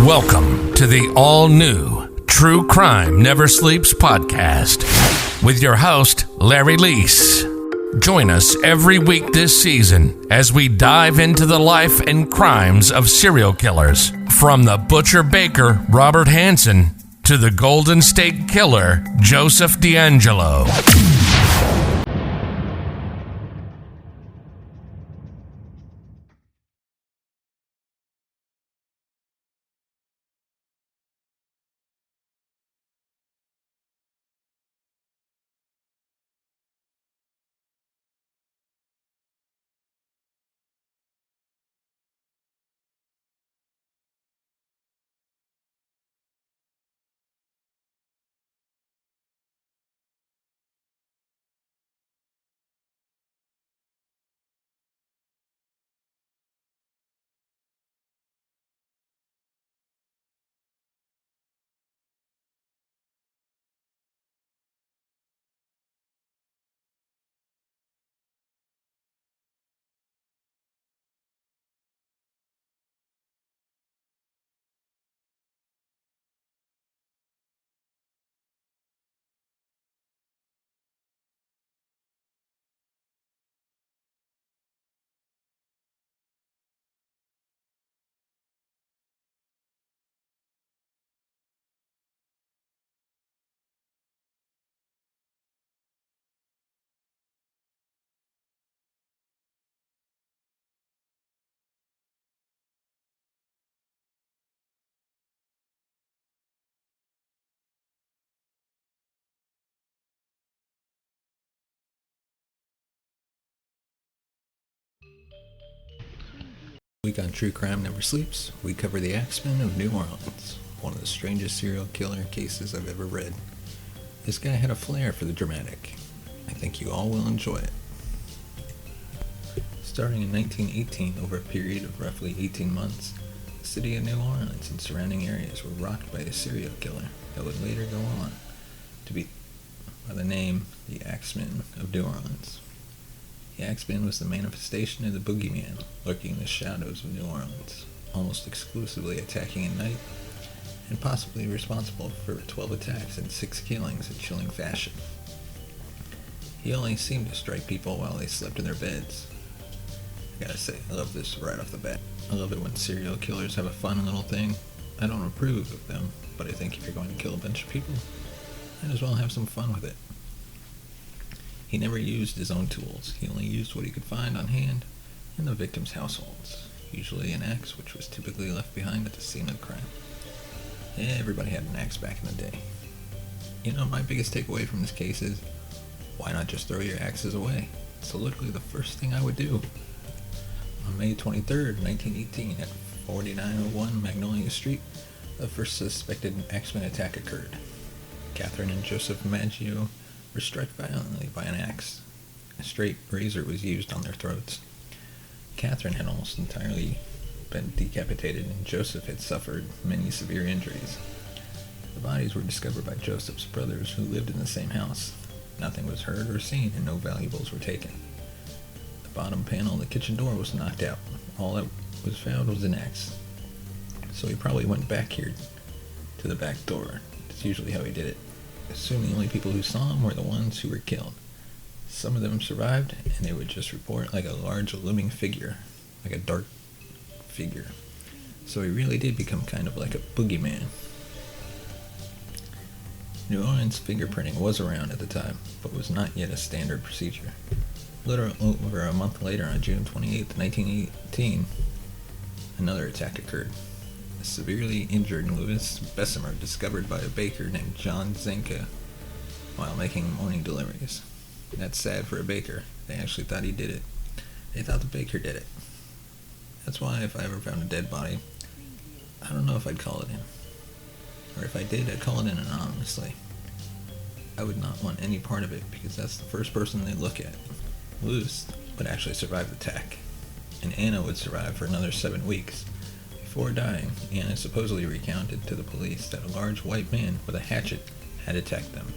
Welcome to the all-new True Crime Never Sleeps podcast with your host, Larry Leese. Join us every week this season as we dive into the life and crimes of serial killers, from the butcher baker Robert Hansen to the Golden State Killer Joseph D'Angelo. Week on True Crime Never Sleeps, we cover the Axeman of New Orleans, one of the strangest serial killer cases I've ever read. This guy had a flair for the dramatic. I think you all will enjoy it. Starting in 1918, over a period of roughly 18 months, the city of New Orleans and surrounding areas were rocked by a serial killer that would later go on to be by the name the Axeman of New Orleans. The Axeman was the manifestation of the boogeyman lurking in the shadows of New Orleans, almost exclusively attacking at night, and possibly responsible for 12 attacks and 6 killings in chilling fashion. He only seemed to strike people while they slept in their beds. I gotta say, I love this right off the bat. I love it when serial killers have a fun little thing. I don't approve of them, but I think if you're going to kill a bunch of people, might as well have some fun with it. He never used his own tools. He only used what he could find on hand in the victim's households, usually an axe, which was typically left behind at the scene of the crime. Everybody had an axe back in the day. You know, my biggest takeaway from this case is, why not just throw your axes away? It's literally the first thing I would do. On May 23rd, 1918, at 4901 Magnolia Street, the first suspected Axeman attack occurred. Catherine and Joseph Maggio were struck violently by an axe. A straight razor was used on their throats. Catherine had almost entirely been decapitated, and Joseph had suffered many severe injuries. The bodies were discovered by Joseph's brothers, who lived in the same house. Nothing was heard or seen, and no valuables were taken. The bottom panel of the kitchen door was knocked out. All that was found was an axe. So he probably went back here to the back door. That's usually how he did it. Assume the only people who saw him were the ones who were killed. Some of them survived, and they would just report like a large looming figure, like a dark figure. So he really did become kind of like a boogeyman. New Orleans fingerprinting was around at the time, but was not yet a standard procedure. A little over a month later, on June 28, 1918, another attack occurred. A severely injured Louis Bessemer discovered by a baker named John Zenka while making morning deliveries. That's sad for a baker. They actually thought he did it. They thought the baker did it. That's why if I ever found a dead body, I don't know if I'd call it in. Or if I did, I'd call it in anonymously. I would not want any part of it, because that's the first person they'd look at. Louis would actually survive the attack, and Anna would survive for another 7 weeks. Before dying, Anna supposedly recounted to the police that a large white man with a hatchet had attacked them.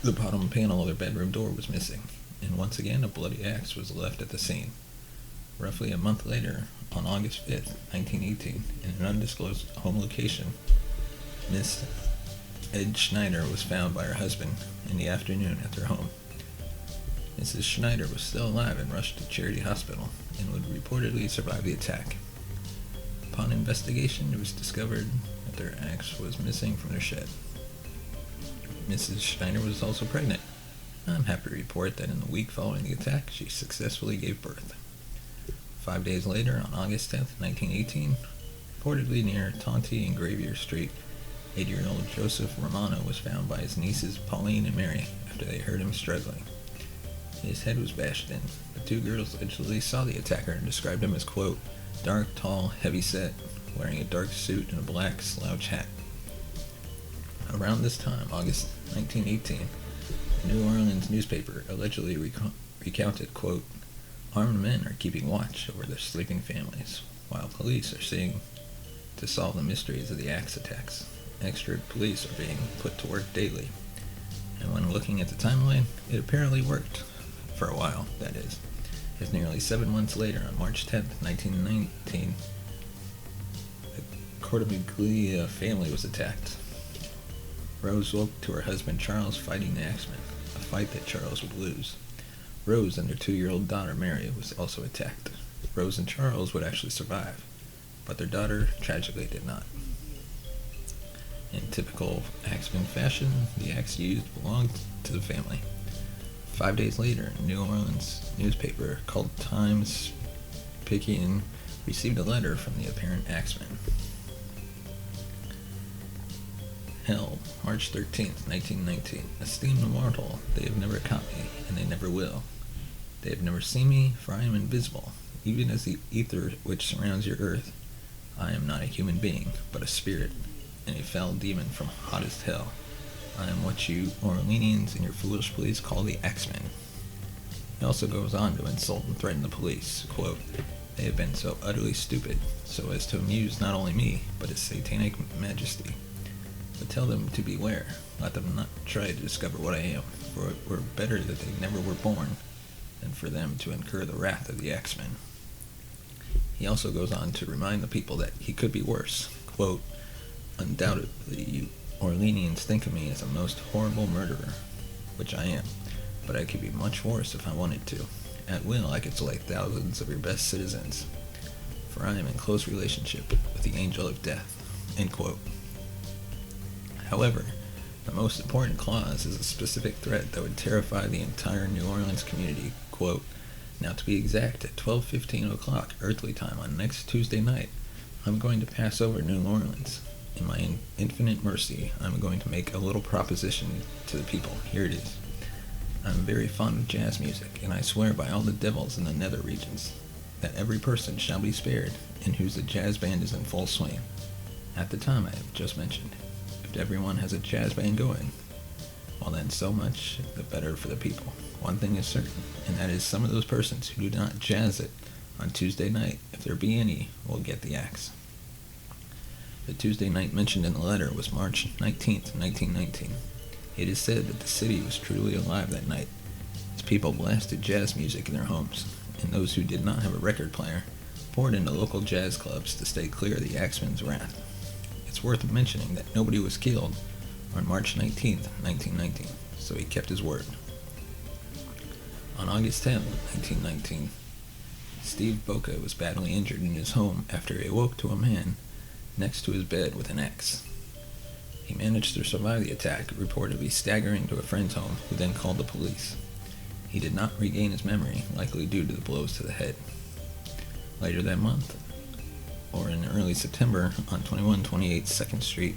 The bottom panel of their bedroom door was missing, and once again a bloody axe was left at the scene. Roughly a month later, On August 5th, 1918, in an undisclosed home location, Miss Ed Schneider was found by her husband in the afternoon at their home. Mrs. Schneider was still alive and rushed to Charity Hospital and would reportedly survive the attack. Upon investigation, it was discovered that their axe was missing from their shed. Mrs. Schneider was also pregnant. I'm happy to report that in the week following the attack, she successfully gave birth. 5 days later, on August 10th, 1918, reportedly near Tonti and Gravier Street, 80-year-old Joseph Romano was found by his nieces Pauline and Mary after they heard him struggling. His head was bashed in. The two girls allegedly saw the attacker and described him as, quote, dark, tall, heavy-set, wearing a dark suit and a black slouch hat. Around this time, August 1918, the New Orleans newspaper allegedly recounted, quote, armed men are keeping watch over their sleeping families, while police are seeking to solve the mysteries of the axe attacks. Extra police are being put to work daily. And when looking at the timeline, it apparently worked. For a while, that is. As nearly 7 months later, on March 10th, 1919, the Cordomiglia family was attacked. Rose woke to her husband Charles fighting the Axeman, a fight that Charles would lose. Rose and her 2-year-old daughter Mary was also attacked. Rose and Charles would actually survive, but their daughter tragically did not. In typical Axeman fashion, the axe used belonged to the family. 5 days later, a New Orleans newspaper called Times-Picayune received a letter from the apparent Axeman. Hell, March 13th, 1919. Esteemed mortal, they have never caught me, and they never will. They have never seen me, for I am invisible. Even as the ether which surrounds your earth, I am not a human being, but a spirit, and a foul demon from hottest hell. I am what you Orleanians and your foolish police call the Axeman. He also goes on to insult and threaten the police, quote, they have been so utterly stupid, so as to amuse not only me, but his satanic majesty. But tell them to beware, let them not try to discover what I am, for it were better that they never were born, than for them to incur the wrath of the Axeman. He also goes on to remind the people that he could be worse, quote, undoubtedly you Orleanians think of me as a most horrible murderer, which I am, but I could be much worse if I wanted to. At will, I could slay thousands of your best citizens, for I am in close relationship with the angel of death, end quote. However, the most important clause is a specific threat that would terrify the entire New Orleans community, quote, now to be exact, at 12:15 o'clock earthly time on next Tuesday night, I'm going to pass over New Orleans. In my infinite mercy, I'm going to make a little proposition to the people. Here it is. I'm very fond of jazz music, and I swear by all the devils in the nether regions that every person shall be spared in whose the jazz band is in full swing. At the time I have just mentioned, if everyone has a jazz band going, well then so much the better for the people. One thing is certain, and that is some of those persons who do not jazz it on Tuesday night, if there be any, will get the axe. The Tuesday night mentioned in the letter was March 19th, 1919. It is said that the city was truly alive that night, as people blasted jazz music in their homes, and those who did not have a record player poured into local jazz clubs to stay clear of the Axeman's wrath. It's worth mentioning that nobody was killed on March 19th, 1919, so he kept his word. On August 10th, 1919, Steve Boca was badly injured in his home after he awoke to a man next to his bed with an axe. He managed to survive the attack, reportedly staggering to a friend's home, who then called the police. He did not regain his memory, likely due to the blows to the head. Later that month, or in early September, on 2128 2nd Street,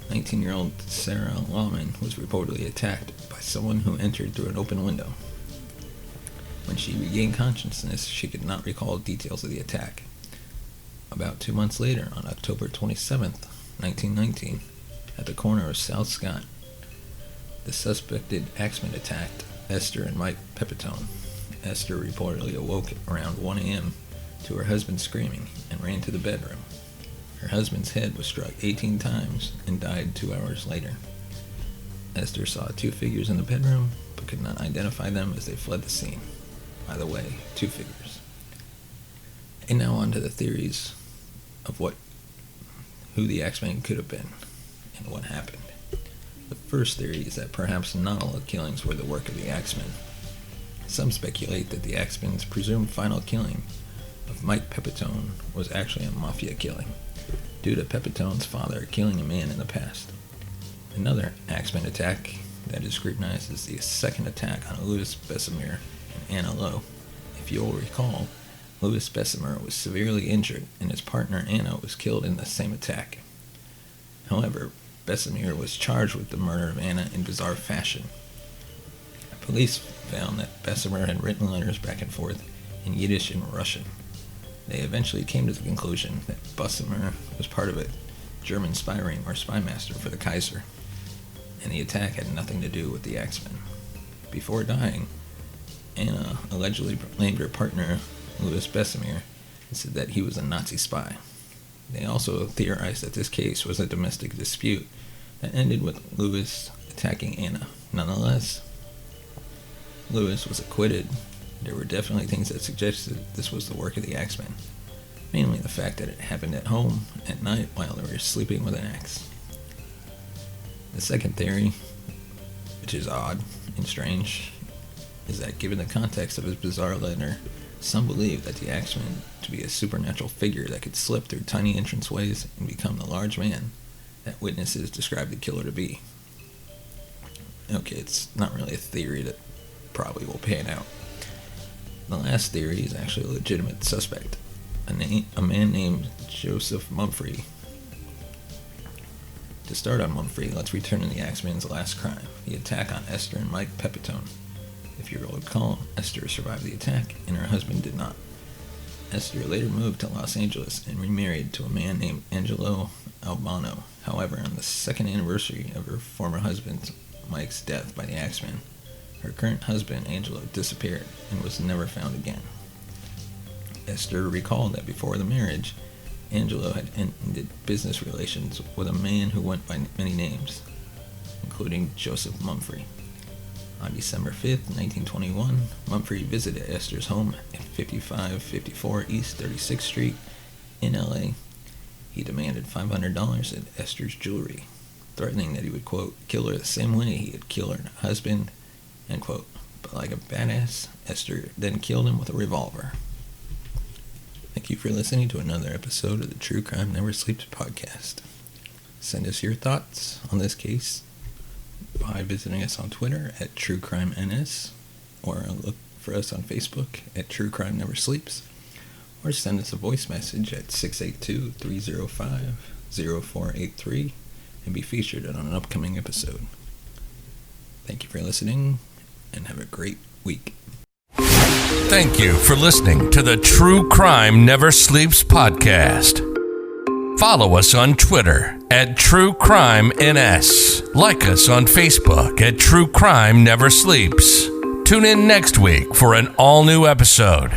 19-year-old Sarah Lawman was reportedly attacked by someone who entered through an open window. When she regained consciousness, she could not recall details of the attack. About 2 months later, on October 27th, 1919, at the corner of South Scott, the suspected Axeman attacked Esther and Mike Pepitone. Esther reportedly awoke around 1 a.m. to her husband screaming and ran to the bedroom. Her husband's head was struck 18 times and died 2 hours later. Esther saw 2 figures in the bedroom, but could not identify them as they fled the scene. By the way, 2 figures. And now on to the theories of who the Axeman could have been and what happened. The first theory is that perhaps not all the killings were the work of the Axeman. Some speculate that the Axeman's presumed final killing of Mike Pepitone was actually a mafia killing, due to Pepitone's father killing a man in the past. Another Axeman attack that is scrutinized is the second attack on Louis Bessemer and Anna Lowe. If you will recall, Louis Bessemer was severely injured and his partner Anna was killed in the same attack. However, Bessemer was charged with the murder of Anna in bizarre fashion. Police found that Bessemer had written letters back and forth in Yiddish and Russian. They eventually came to the conclusion that Bessemer was part of a German spy ring or spy master for the Kaiser, and the attack had nothing to do with the Axeman. Before dying, Anna allegedly blamed her partner, Louis Bessemer, and said that he was a Nazi spy. They also theorized that this case was a domestic dispute that ended with Louis attacking Anna. Nonetheless, Louis was acquitted. There were definitely things that suggested this was the work of the Axeman, mainly the fact that it happened at home at night while they were sleeping with an axe. The second theory, which is odd and strange, is that given the context of his bizarre letter, some believe that the Axeman to be a supernatural figure that could slip through tiny entranceways and become the large man that witnesses describe the killer to be. Okay, it's not really a theory that probably will pan out. The last theory is actually a legitimate suspect, a man named Joseph Mumphrey. To start on Mumphrey, let's return to the Axeman's last crime, the attack on Esther and Mike Pepitone. If you recall, Esther survived the attack, and her husband did not. Esther later moved to Los Angeles and remarried to a man named Angelo Albano. However, on the second anniversary of her former husband Mike's death by the Axeman, her current husband, Angelo, disappeared and was never found again. Esther recalled that before the marriage, Angelo had ended business relations with a man who went by many names, including Joseph Mumphrey. On December 5th, 1921, Mumphrey visited Esther's home at 5554 East 36th Street in L.A. He demanded $500 in Esther's jewelry, threatening that he would, quote, kill her the same way he had killed her husband, end quote. But like a badass, Esther then killed him with a revolver. Thank you for listening to another episode of the True Crime Never Sleeps podcast. Send us your thoughts on this case by visiting us on Twitter at TrueCrimeNS, or look for us on Facebook at True Crime Never Sleeps, or send us a voice message at 682-305-0483 and be featured on an upcoming episode. Thank you for listening, and have a great week. Thank you for listening to the True Crime Never Sleeps podcast. Follow us on Twitter at TrueCrimeNS. Like us on Facebook at True Crime Never Sleeps. Tune in next week for an all-new episode.